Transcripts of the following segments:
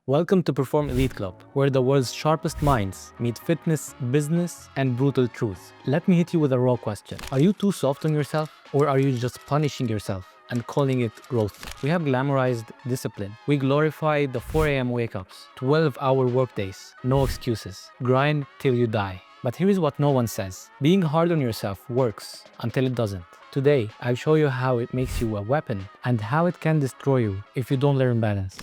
Welcome to Perform Elite Club, where the world's sharpest minds meet fitness, business, and brutal truth. Let me hit you with a raw question. Are you too soft on yourself, or are you just punishing yourself and calling it growth? We have glamorized discipline. We glorify the 4 a.m. wake-ups, 12-hour workdays, no excuses, grind till you die. But here is what no one says. Being hard on yourself works until it doesn't. Today, I'll show you how it makes you a weapon and how it can destroy you if you don't learn balance.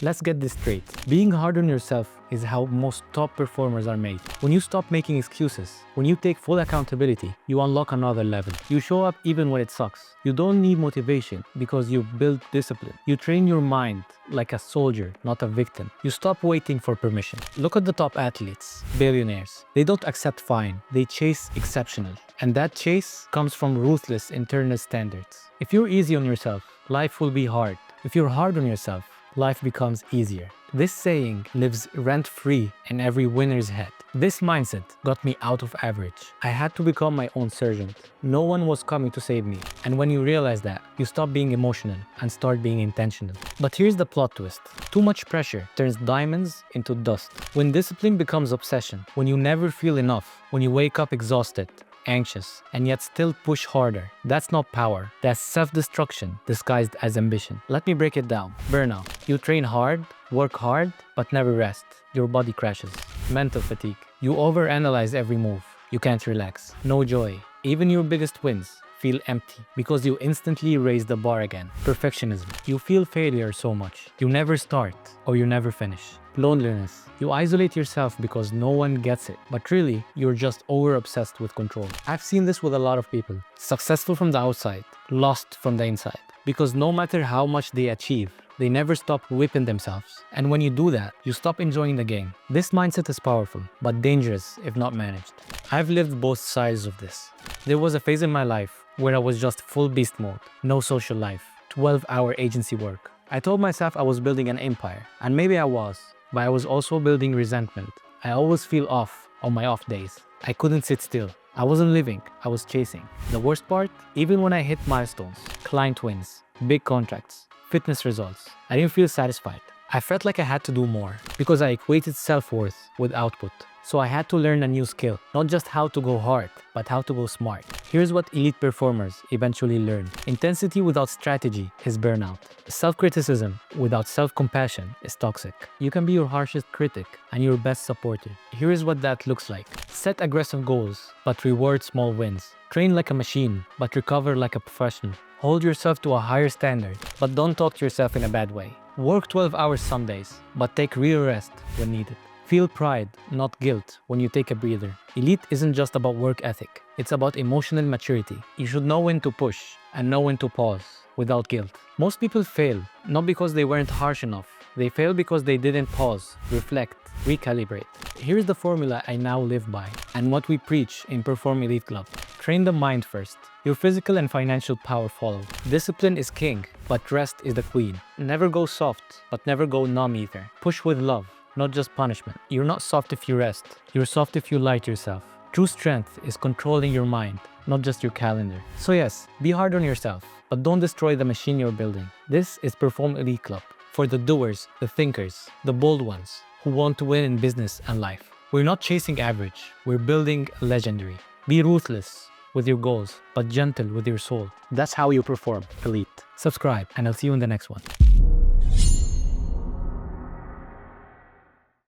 Let's get this straight. Being hard on yourself is how most top performers are made. When you stop making excuses, when you take full accountability, you unlock another level. You show up even when it sucks. You don't need motivation because you build discipline. You train your mind like a soldier, not a victim. You stop waiting for permission. Look at the top athletes, billionaires. They don't accept fine, they chase exceptional. And that chase comes from ruthless internal standards. If you're easy on yourself, life will be hard. If you're hard on yourself, life becomes easier. This saying lives rent-free in every winner's head. This mindset got me out of average. I had to become my own surgeon. No one was coming to save me. And when you realize that, you stop being emotional and start being intentional. But here's the plot twist. Too much pressure turns diamonds into dust. When discipline becomes obsession, when you never feel enough, when you wake up exhausted, anxious, and yet still push harder. That's not power. That's self-destruction disguised as ambition. Let me break it down. Burnout. You train hard, work hard, but never rest. Your body crashes. Mental fatigue. You overanalyze every move. You can't relax. No joy. Even your biggest wins feel empty because you instantly raise the bar again. Perfectionism. You feel failure so much. You never start or you never finish. Loneliness. You isolate yourself because no one gets it, but really, you're just over-obsessed with control. I've seen this with a lot of people. Successful from the outside, lost from the inside. Because no matter how much they achieve, they never stop whipping themselves. And when you do that, you stop enjoying the game. This mindset is powerful, but dangerous if not managed. I've lived both sides of this. There was a phase in my life where I was just full beast mode, no social life, 12-hour agency work. I told myself I was building an empire, and maybe I was, but I was also building resentment. I always feel off on my off days. I couldn't sit still. I wasn't living, I was chasing. The worst part, even when I hit milestones, client wins, big contracts, fitness results, I didn't feel satisfied. I felt like I had to do more because I equated self-worth with output. So I had to learn a new skill, not just how to go hard, but how to go smart. Here's what elite performers eventually learn. Intensity without strategy is burnout. Self-criticism without self-compassion is toxic. You can be your harshest critic and your best supporter. Here is what that looks like. Set aggressive goals, but reward small wins. Train like a machine, but recover like a professional. Hold yourself to a higher standard, but don't talk to yourself in a bad way. Work 12 hours some days, but take real rest when needed. Feel pride, not guilt, when you take a breather. Elite isn't just about work ethic. It's about emotional maturity. You should know when to push and know when to pause without guilt. Most people fail, not because they weren't harsh enough. They fail because they didn't pause, reflect, recalibrate. Here's the formula I now live by and what we preach in Perform Elite Club. Train the mind first. Your physical and financial power follow. Discipline is king, but rest is the queen. Never go soft, but never go numb either. Push with love, not just punishment. You're not soft if you rest. You're soft if you lie to yourself. True strength is controlling your mind, not just your calendar. So yes, be hard on yourself, but don't destroy the machine you're building. This is Perform Elite Club for the doers, the thinkers, the bold ones who want to win in business and life. We're not chasing average. We're building legendary. Be ruthless with your goals, but gentle with your soul. That's how you perform elite. Subscribe, and I'll see you in the next one.